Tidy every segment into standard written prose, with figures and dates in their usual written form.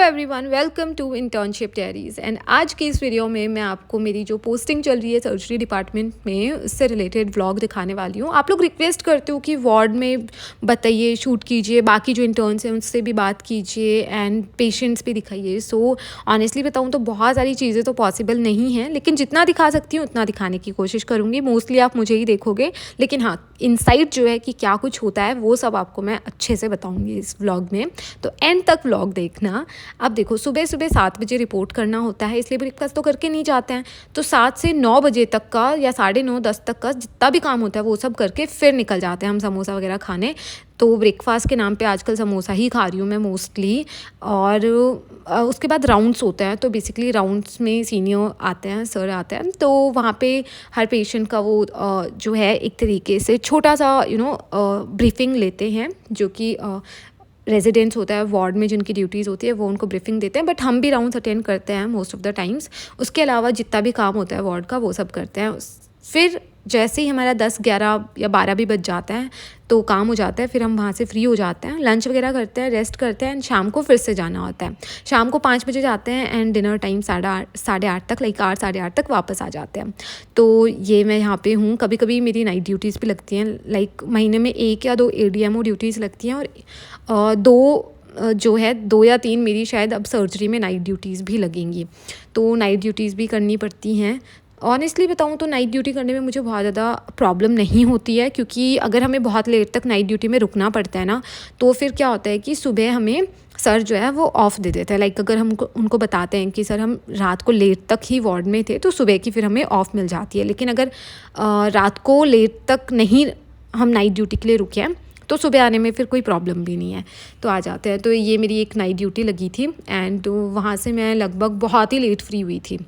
Everyone, welcome to internship diaries. And आज की इस वीडियो में मैं आपको मेरी जो पोस्टिंग चल रही है सर्जरी डिपार्टमेंट में उससे रिलेटेड व्लॉग दिखाने वाली हूँ। आप लोग रिक्वेस्ट करते हो कि वार्ड में बताइए, शूट कीजिए, बाकी जो इंटर्न्स हैं उनसे भी बात कीजिए एंड पेशेंट्स भी दिखाइए। सो ऑनेस्टली बताऊँ तो बहुत सारी चीज़ें तो पॉसिबल नहीं हैं, लेकिन जितना दिखा सकती हूँ उतना दिखाने की कोशिश करूँगी। मोस्टली आप मुझे ही देखोगे, लेकिन हाँ, इनसाइट जो है कि क्या कुछ होता है वो सब आपको मैं अच्छे से बताऊँगी इस व्लॉग में, तो एंड तक व्लॉग देखना। अब देखो, सुबह सुबह 7 बजे रिपोर्ट करना होता है, इसलिए ब्रेकफास्ट तो करके नहीं जाते हैं। तो 7 से 9 बजे तक का या 9:30 10 तक का जितना भी काम होता है वो सब करके फिर निकल जाते हैं हम समोसा वगैरह खाने। तो ब्रेकफास्ट के नाम पे आजकल समोसा ही खा रही हूँ मैं मोस्टली। और उसके बाद राउंड्स होते हैं, तो बेसिकली राउंड्स में सीनियर आते हैं, सर आते हैं, तो वहाँ पे हर पेशेंट का वो जो है एक तरीके से छोटा सा ब्रीफिंग लेते हैं, जो कि रेजिडेंट्स होता है वार्ड में जिनकी ड्यूटीज़ होती है वो उनको ब्रीफिंग देते हैं। बट हम भी राउंड्स अटेंड करते हैं मोस्ट ऑफ द टाइम्स। उसके अलावा जितना भी काम होता है वार्ड का वो सब करते हैं। फिर जैसे ही हमारा 10 11 या 12 भी बज जाता है तो काम हो जाता है, फिर हम वहाँ से फ्री हो जाते हैं, लंच वगैरह करते हैं, रेस्ट करते हैं एंड शाम को फिर से जाना होता है। शाम को 5 बजे जाते हैं एंड डिनर टाइम 8:30 तक, लाइक 8 साढ़े 8 तक वापस आ जाते हैं। तो ये मैं यहाँ पे हूँ। कभी कभी मेरी नाइट ड्यूटीज़ भी लगती हैं, लाइक महीने में 1 या 2 ADMO ड्यूटीज़ लगती हैं, और 2 या 3 मेरी शायद अब सर्जरी में नाइट ड्यूटीज़ भी लगेंगी, तो नाइट ड्यूटीज़ भी करनी पड़ती हैं। ऑनेस्टली बताऊँ तो नाइट ड्यूटी करने में मुझे बहुत ज़्यादा प्रॉब्लम नहीं होती है, क्योंकि अगर हमें बहुत लेट तक नाइट ड्यूटी में रुकना पड़ता है ना, तो फिर क्या होता है कि सुबह हमें सर जो है वो ऑफ़ दे देता है। लाइक अगर हमको उनको बताते हैं कि सर हम रात को लेट तक ही वार्ड में थे, तो सुबह की फिर हमें ऑफ़ मिल जाती है। लेकिन अगर रात को लेट तक नहीं हम नाइट ड्यूटी के लिए रुके हैं तो सुबह आने में फिर कोई प्रॉब्लम भी नहीं है, तो आ जाते हैं। तो ये मेरी एक नाइट ड्यूटी लगी थी एंड वहाँ से मैं लगभग बहुत ही लेट फ्री हुई थी।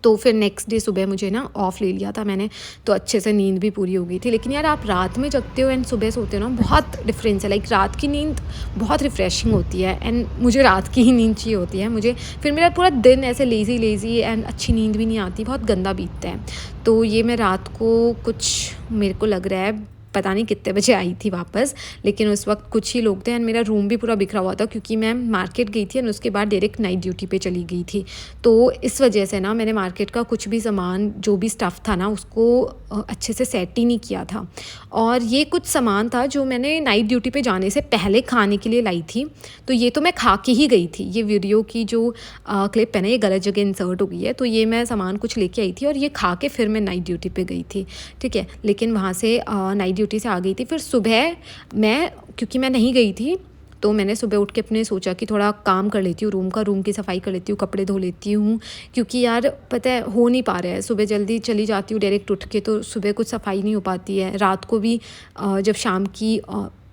तो फिर नेक्स्ट डे सुबह मुझे ना ऑफ़ ले लिया था मैंने, तो अच्छे से नींद भी पूरी हो गई थी। लेकिन यार, आप रात में जगते हो एंड सुबह सोते हो ना, बहुत डिफरेंस है। लाइक रात की नींद बहुत रिफ़्रेशिंग होती है एंड मुझे रात की ही नींद चाहिए होती है मुझे। फिर मेरा पूरा दिन ऐसे लेज़ी एंड अच्छी नींद भी नहीं आती, बहुत गंदा बीतता है। तो ये मैं रात को कुछ, मेरे को लग रहा है पता नहीं कितने बजे आई थी वापस, लेकिन उस वक्त कुछ ही लोग थे एंड मेरा रूम भी पूरा बिखरा हुआ था, क्योंकि मैं मार्केट गई थी एंड उसके बाद डायरेक्ट नाइट ड्यूटी पे चली गई थी। तो इस वजह से ना मैंने मार्केट का कुछ भी सामान, जो भी स्टफ़ था ना, उसको अच्छे से सेट ही नहीं किया था। और ये कुछ सामान था जो मैंने नाइट ड्यूटी पे जाने से पहले खाने के लिए लाई थी, तो ये तो मैं खा के ही गई थी। ये वीडियो की जो क्लिप है ना, ये गलत जगह इंसर्ट हो गई है, तो ये मैं सामान कुछ लेके आई थी और ये खा के फिर मैं नाइट ड्यूटी पे गई थी, ठीक है। लेकिन वहाँ से नाइट ड्यूटी से आ गई थी। फिर सुबह मैं, क्योंकि मैं नहीं गई थी, तो मैंने सुबह उठ के अपने सोचा कि थोड़ा काम कर लेती हूँ रूम की सफाई कर लेती हूँ, कपड़े धो लेती हूँ, क्योंकि यार पता है हो नहीं पा रहा है। सुबह जल्दी चली जाती हूँ डायरेक्ट उठ के, तो सुबह कुछ सफाई नहीं हो पाती है। रात को भी जब शाम की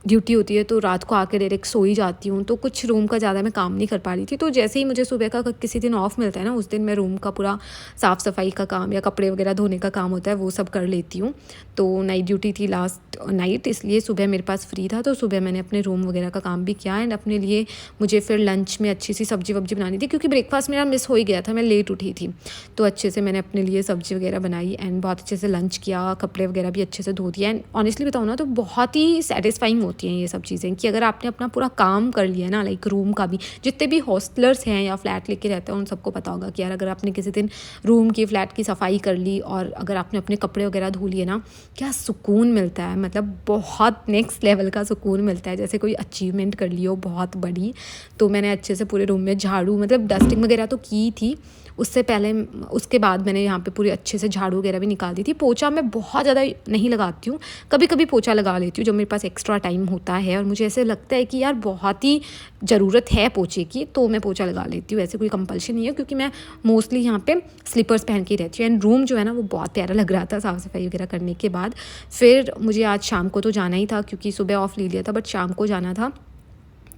ड्यूटी होती है तो रात को आकर डायरेक्ट सो ही जाती हूँ, तो कुछ रूम का ज़्यादा मैं काम नहीं कर पा रही थी। तो जैसे ही मुझे सुबह का किसी दिन ऑफ मिलता है ना, उस दिन मैं रूम का पूरा साफ़ सफाई का काम या कपड़े वगैरह धोने का काम होता है वो सब कर लेती हूँ। तो नाइट ड्यूटी थी लास्ट नाइट, इसलिए सुबह मेरे पास फ्री था, तो सुबह मैंने अपने रूम वगैरह का काम भी किया एंड अपने लिए मुझे फिर लंच में अच्छी सी सब्जी वब्जी बनानी थी, क्योंकि ब्रेकफास्ट मेरा मिस हो ही गया था, मैं लेट उठी थी। तो अच्छे से मैंने अपने लिए सब्जी वगैरह बनाई एंड बहुत अच्छे से लंच किया, कपड़े वगैरह भी अच्छे से धो दिया। एंड ऑनेस्टली बताऊँ ना, तो बहुत ही सेटिस्फाइंग होती हैं ये सब चीज़ें, कि अगर आपने अपना पूरा काम कर लिया ना, लाइक रूम का भी, जितने भी हॉस्टलर्स हैं या फ्लैट लेके रहते हैं उन सबको पता होगा कि यार अगर आपने किसी दिन रूम की, फ्लैट की सफाई कर ली और अगर आपने अपने कपड़े वगैरह धो लिए ना, क्या सुकून मिलता है। मतलब बहुत नेक्स्ट लेवल का सुकून मिलता है, जैसे कोई अचीवमेंट कर ली हो बहुत बड़ी। तो मैंने अच्छे से पूरे रूम में झाड़ू, मतलब डस्टिंग वगैरह तो की थी उससे पहले, उसके बाद मैंने यहाँ पे पूरी अच्छे से झाड़ू वगैरह भी निकाल दी थी। पोछा मैं बहुत ज़्यादा नहीं लगाती हूँ, कभी कभी पोछा लगा लेती हूँ जब मेरे पास एक्स्ट्रा टाइम होता है और मुझे ऐसे लगता है कि यार बहुत ही ज़रूरत है पोछे की, तो मैं पोछा लगा लेती हूँ। ऐसे कोई कंपल्शन नहीं है, क्योंकि मैं मोस्टली यहाँ पे स्लीपर्स पहन के रहती हूँ एंड रूम जो है ना वो बहुत प्यारा लग रहा था साफ़ सफाई वगैरह करने के बाद। फिर मुझे आज शाम को तो जाना ही था, क्योंकि सुबह ऑफ ले लिया था बट शाम को जाना था,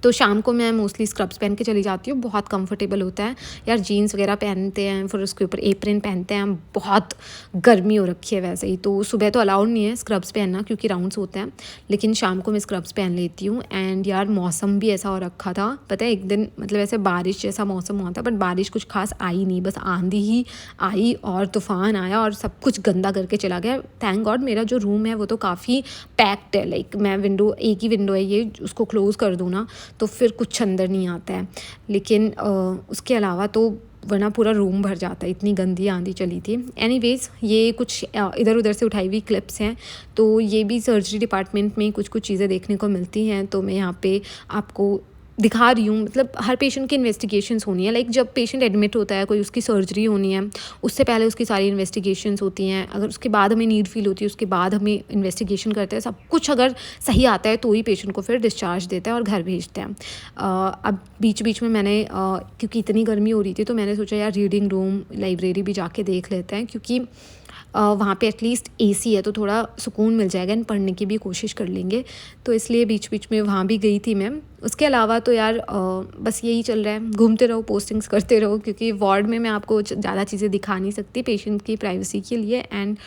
तो शाम को मैं मोस्टली स्क्रब्स पहन के चली जाती हूँ। बहुत कंफर्टेबल होता है यार, जीन्स वगैरह पहनते हैं, फिर उसके ऊपर एप्रन पहनते हैं, बहुत गर्मी हो रखी है वैसे ही। तो सुबह तो अलाउड नहीं है स्क्रब्स पहनना, क्योंकि राउंड्स होते हैं, लेकिन शाम को मैं स्क्रब्स पहन लेती हूँ। एंड यार मौसम भी ऐसा हो रखा था, पता है एक दिन मतलब ऐसे बारिश जैसा मौसम हुआ था, बट बारिश कुछ खास आई नहीं, बस आंधी ही आई और तूफ़ान आया और सब कुछ गंदा करके चला गया। थैंक गॉड मेरा जो रूम है वो तो काफ़ी पैक्ड है, लाइक मैं विंडो, एक ही विंडो है ये, उसको क्लोज़ कर दूँ ना तो फिर कुछ अंदर नहीं आता है। लेकिन उसके अलावा तो वरना पूरा रूम भर जाता है, इतनी गंदी आंधी चली थी। एनीवेज़ ये कुछ इधर उधर से उठाई हुई क्लिप्स हैं, तो ये भी सर्जरी डिपार्टमेंट में कुछ कुछ चीज़ें देखने को मिलती हैं, तो मैं यहाँ पे आपको दिखा रही हूँ। मतलब हर पेशेंट की इन्वेस्टिगेशंस होनी है, लाइक जब पेशेंट एडमिट होता है, कोई उसकी सर्जरी होनी है, उससे पहले उसकी सारी इन्वेस्टिगेशंस होती हैं। अगर उसके बाद हमें नीड फील होती है, उसके बाद हमें इन्वेस्टिगेशन करते हैं, सब कुछ अगर सही आता है तो ही पेशेंट को फिर डिस्चार्ज देता है और घर भेजते हैं। अब बीच बीच में मैंने क्योंकि इतनी गर्मी हो रही थी तो मैंने सोचा यार रीडिंग रूम, लाइब्रेरी भी जाके देख लेते हैं, क्योंकि वहाँ पे एटलीस्ट एसी है तो थोड़ा सुकून मिल जाएगा एंड पढ़ने की भी कोशिश कर लेंगे। तो इसलिए बीच बीच में वहाँ भी गई थी मैं। उसके अलावा तो यार बस यही चल रहा है, घूमते रहो, पोस्टिंग्स करते रहो, क्योंकि वार्ड में मैं आपको ज़्यादा चीज़ें दिखा नहीं सकती पेशेंट की प्राइवेसी के लिए। एंड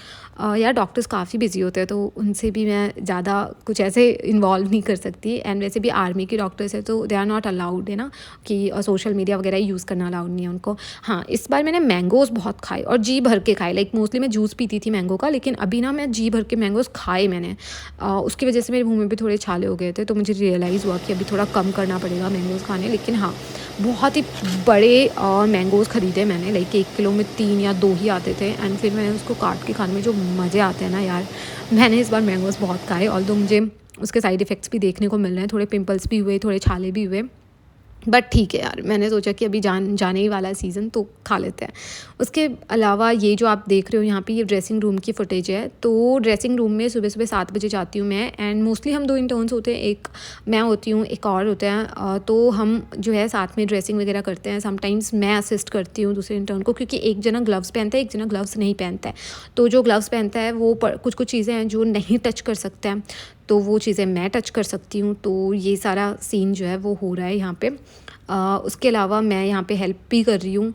यार डॉक्टर्स काफ़ी बिजी होते हैं तो उनसे भी मैं ज़्यादा कुछ ऐसे इन्वॉल्व नहीं कर सकती। एंड वैसे भी आर्मी के डॉक्टर्स है तो दे आर नॉट अलाउड, है ना, कि सोशल मीडिया वगैरह यूज़ करना अलाउड नहीं है उनको। हाँ, इस बार मैंने मैंगोज़ बहुत खाए और जी भर के खाए, लाइक मोस्टली मैं जूस पीती थी मैंगो का, लेकिन अभी ना मैं जी भर के मैंगोज़ खाए मैंने। उसकी वजह से मेरे मुँह में भी थोड़े छाले हो गए थे, तो मुझे रियलाइज़ हुआ कि अभी थोड़ा कम करना पड़ेगा मैंगोज़ खाने। लेकिन हाँ, बहुत ही बड़े मैंगोज़ ख़रीदे मैंने, लाइक 1 किलो में 3 या 2 ही आते थे। एंड फिर मैंने उसको काट के खाने में जो मज़े आते हैं ना यार, मैंने इस बार मैंगोज़ बहुत खाए। ऑल्दो मुझे उसके साइड इफ़ेक्ट्स भी देखने को मिल रहे हैं, थोड़े पिंपल्स भी हुए, थोड़े छाले भी हुए, बट ठीक है यार, मैंने सोचा कि अभी जाने ही वाला है सीज़न तो खा लेते हैं। उसके अलावा ये जो आप देख रहे हो यहाँ पे, ये ड्रेसिंग रूम की फुटेज है। तो ड्रेसिंग रूम में सुबह सुबह 7 बजे जाती हूँ मैं, एंड मोस्टली हम 2 इंटर्न्स होते हैं, एक मैं होती हूँ, एक और होता है। तो हम जो है साथ में ड्रेसिंग वगैरह करते हैं। समटाइम्स मैं असिस्ट करती हूँ दूसरे इंटर्न को, क्योंकि एक जना ग्लव्स पहनता है, एक जना ग्लव्स नहीं पहनता है। तो जो ग्लव्स पहनता है वो कुछ कुछ चीज़ें हैं जो नहीं टच कर सकता है, तो वो चीज़ें मैं टच कर सकती हूँ। तो ये सारा सीन जो है वो हो रहा है यहाँ पे। उसके अलावा मैं यहाँ पे हेल्प भी कर रही हूँ।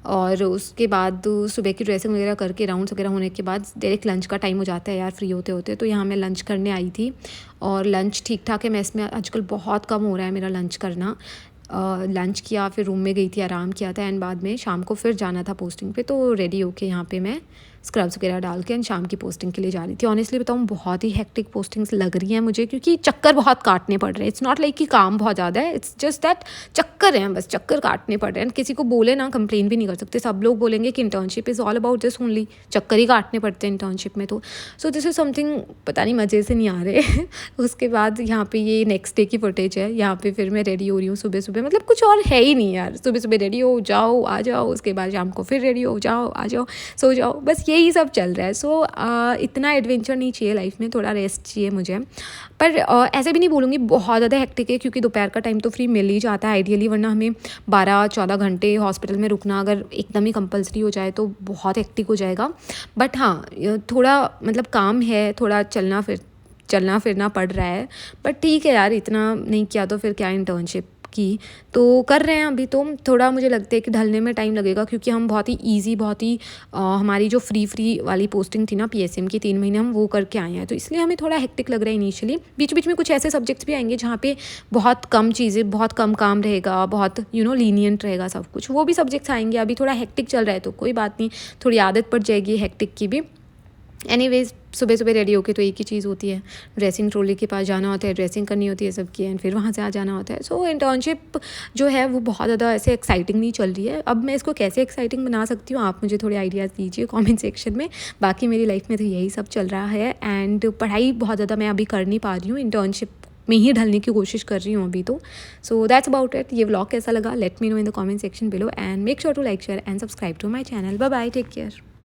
और उसके बाद सुबह की ड्रेसिंग वगैरह करके राउंड्स वगैरह होने के बाद डायरेक्ट लंच का टाइम हो जाता है यार, फ्री होते होते। तो यहाँ मैं लंच करने आई थी, और लंच ठीक ठाक है। मैं इसमें आजकल बहुत कम हो रहा है मेरा लंच करना। लंच किया, फिर रूम में गई थी, आराम किया था, एंड बाद में शाम को फिर जाना था पोस्टिंग पे। तो रेडी होके यहाँ पे मैं स्क्रब्स वगैरह डाल के एंड शाम की पोस्टिंग के लिए जा रही थी। ऑनेस्टली बताऊँ, बहुत ही हेक्टिक पोस्टिंग्स लग रही हैं मुझे, क्योंकि चक्कर बहुत काटने पड़ रहे हैं। इट्स नॉट लाइक कि काम बहुत ज़्यादा है, इट्स जस्ट दैट चक्कर हैं, बस चक्कर काटने पड़ रहे हैं। किसी को बोले ना, कंप्लेन भी नहीं कर सकते, सब लोग बोलेंगे कि internship is all about this only, चक्कर ही काटने पड़ते हैं इंटर्नशिप में। तो सो दिस इज़ समथिंग, पता नहीं मज़े से नहीं आ रहे। उसके बाद यहाँ पे ये नेक्स्ट डे की फुटेज है। यहाँ पे फिर मैं रेडी हो रही हूँ सुबह सुबह, मतलब कुछ और है ही नहीं यार, सुबह सुबह रेडी हो जाओ, आ जाओ, उसके बाद शाम को फिर रेडी हो जाओ, आ जाओ, सो जाओ, बस यही सब चल रहा है। सो इतना एडवेंचर नहीं चाहिए लाइफ में, थोड़ा रेस्ट चाहिए मुझे। पर ऐसे भी नहीं बोलूँगी बहुत ज़्यादा हेक्टिक है, क्योंकि दोपहर का टाइम तो फ्री मिल ही जाता है आइडियली, वरना हमें 12-14 घंटे हॉस्पिटल में रुकना अगर एकदम ही कंपल्सरी हो जाए तो बहुत हेक्टिक हो जाएगा। बट हाँ, थोड़ा मतलब काम है, थोड़ा चलना फिरना पड़ रहा है। बट ठीक है यार, इतना नहीं किया तो फिर क्या इंटर्नशिप की, तो कर रहे हैं अभी। तो थोड़ा मुझे लगता है कि ढलने में टाइम लगेगा, क्योंकि हम बहुत ही ईजी, बहुत ही हमारी जो फ्री वाली पोस्टिंग थी ना PSM की 3 महीने, हम वो करके आए हैं, तो इसलिए हमें थोड़ा हेक्टिक लग रहा है इनिशियली। बीच बीच में कुछ ऐसे सब्जेक्ट्स भी आएंगे जहाँ पे बहुत कम चीज़ें, बहुत कम काम रहेगा, बहुत लीनियंट रहेगा सब कुछ, वो भी सब्जेक्ट्स आएंगे। अभी थोड़ा हेक्टिक चल रहा है तो कोई बात नहीं, थोड़ी आदत पड़ जाएगी हेक्टिक की भी। एनीवेज, सुबह सुबह रेडी होके तो एक ही चीज़ होती है, ड्रेसिंग ट्रॉली के पास जाना होता है, ड्रेसिंग करनी होती है सबकी, एंड फिर वहाँ से आ जाना होता है। सो इंटर्नशिप जो है वो बहुत ज़्यादा ऐसे एक्साइटिंग नहीं चल रही है। अब मैं इसको कैसे एक्साइटिंग बना सकती हूँ, आप मुझे थोड़े आइडियाज़ दीजिए कमेंट सेक्शन में। बाकी मेरी लाइफ में तो यही सब चल रहा है, एंड पढ़ाई बहुत ज़्यादा मैं अभी कर नहीं पा रही हूँ, इंटर्नशिप में ही ढलने की कोशिश कर रही हूँ अभी तो। So that's about it. ये व्लॉग कैसा लगा, let me know in the comment section below, and make sure to like, share and subscribe to my channel. Bye bye, take care.